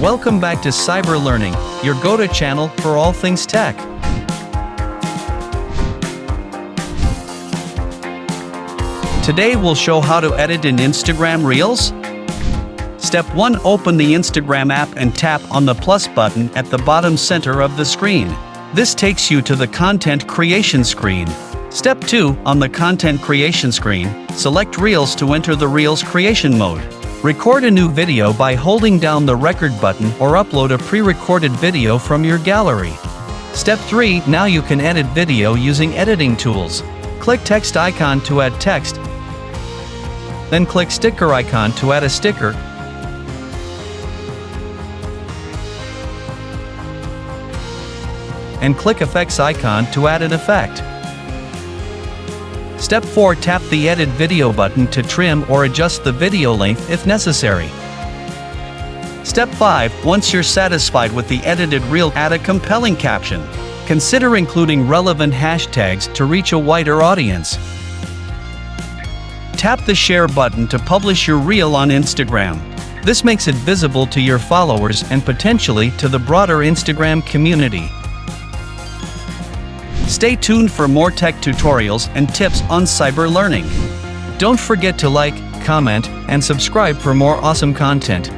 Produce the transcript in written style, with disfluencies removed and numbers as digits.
Welcome back to Cyber Learning, your go-to channel for all things tech. Today we'll show how to edit in Instagram Reels. Step 1. Open the Instagram app and tap on the plus button at the bottom center of the screen. This takes you to the content creation screen. Step 2. On the content creation screen, select Reels to enter the Reels creation mode. Record a new video by holding down the record button or upload a pre-recorded video from your gallery. Step 3. Now you can edit video using editing tools. Click text icon to add text. Then click sticker icon to add a sticker. And click effects icon to add an effect. Step 4. Tap the edit video button to trim or adjust the video length if necessary. Step 5. Once you're satisfied with the edited reel, add a compelling caption. Consider including relevant hashtags to reach a wider audience. Tap the share button to publish your reel on Instagram. This makes it visible to your followers and potentially to the broader Instagram community. Stay tuned for more tech tutorials and tips on cyber learning. Don't forget to like, comment, and subscribe for more awesome content.